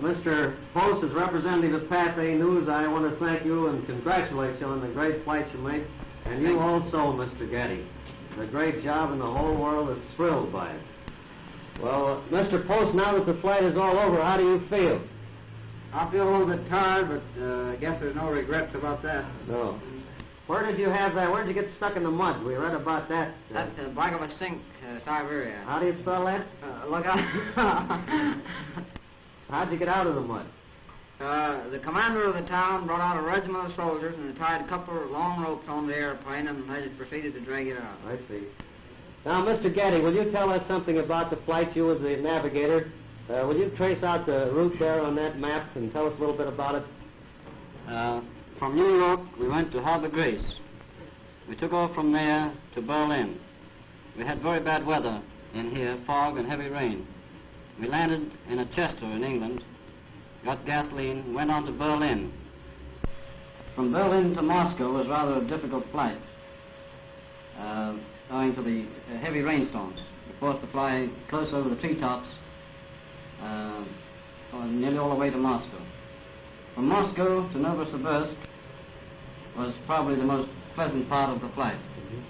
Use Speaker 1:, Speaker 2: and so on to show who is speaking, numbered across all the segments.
Speaker 1: Mr. Post, as representative of Pathé News, I want to thank you and congratulate you on the great flight you made. And you also, Mr. Gatty. It's a great job, and the whole world is thrilled by it. Well, Mr. Post, now that the flight is all over, how do you feel?
Speaker 2: I feel a little bit tired, but I guess there's no regrets about that.
Speaker 1: No. Where did you have that? Where did you get stuck in the mud? We read about that.
Speaker 2: That's the back of a sink, Siberia.
Speaker 1: How do you spell that?
Speaker 2: Look out.
Speaker 1: How'd you get out of the mud?
Speaker 2: The commander of the town brought out a regiment of soldiers and they tied a couple of long ropes on the airplane and they just proceeded to drag it out.
Speaker 1: I see. Now, Mr. Gatty, will you tell us something about the flight? You as the navigator. Will you trace out the route there on that map and tell us a little bit about it?
Speaker 3: From New York, we went to Harbor Grace. We took off from there to Berlin. We had very bad weather in here, fog and heavy rain. We landed in a Chester in England, got gasoline, went on to Berlin. From Berlin to Moscow was rather a difficult flight, owing to the heavy rainstorms. We were forced to fly close over the treetops, nearly all the way to Moscow. From Moscow to Novosibirsk was probably the most pleasant part of the flight.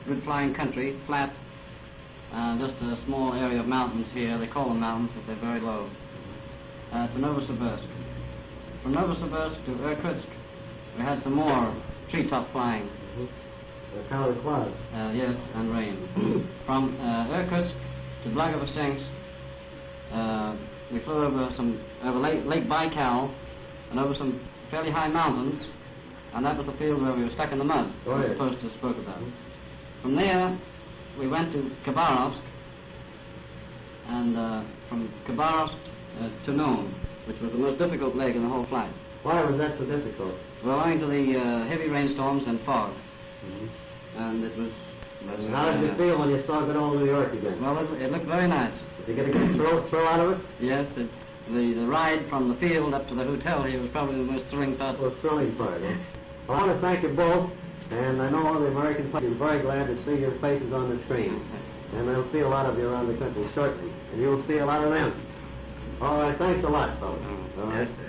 Speaker 3: Good flying country, flat, just a small area of mountains here. They call them mountains, but they're very low. To Novosibirsk. From Novosibirsk to Irkutsk, we had some more treetop flying.
Speaker 1: The town of clouds.
Speaker 3: Yes, and rain. From Irkutsk to Vladivostok, we flew over Lake Baikal and over some fairly high mountains, and that was the field where we were stuck in the mud, as the poster spoke about. From there, we went to Khabarovsk, and from Khabarovsk to Nome, which was the most difficult leg in the whole flight.
Speaker 1: Why was that so difficult?
Speaker 3: Well, owing to the heavy rainstorms and fog. And it was...
Speaker 1: And how did you feel when you saw good old New York again?
Speaker 3: Well, it looked very nice.
Speaker 1: Did you get a good thrill out of it?
Speaker 3: Yes, the ride from the field up to the hotel here was probably the most thrilling part.
Speaker 1: Well, thrilling part, eh? Well, I want to thank you both, and I know the American public is very glad to see your faces on the screen. And they'll see a lot of you around the country shortly, and you'll see a lot of them. All right, thanks a lot, fellas. All right.
Speaker 2: Yes, sir.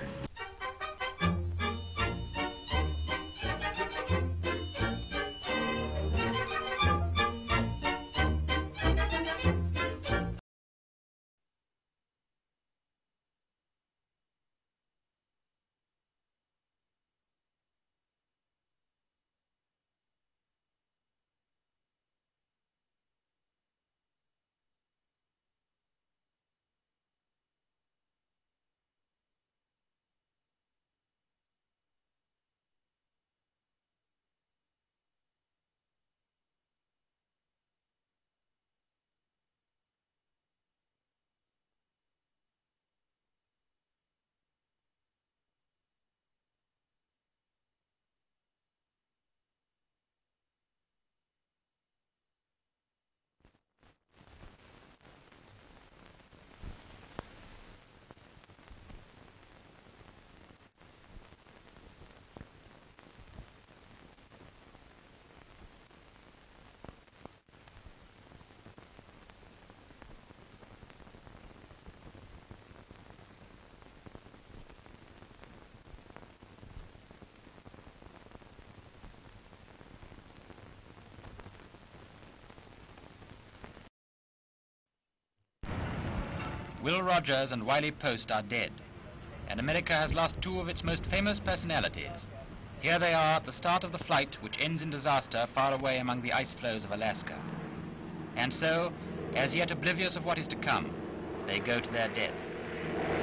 Speaker 4: Will Rogers and Wiley Post are dead, and America has lost two of its most famous personalities. Here they are at the start of the flight which ends in disaster far away among the ice floes of Alaska. And so, as yet oblivious of what is to come, they go to their death.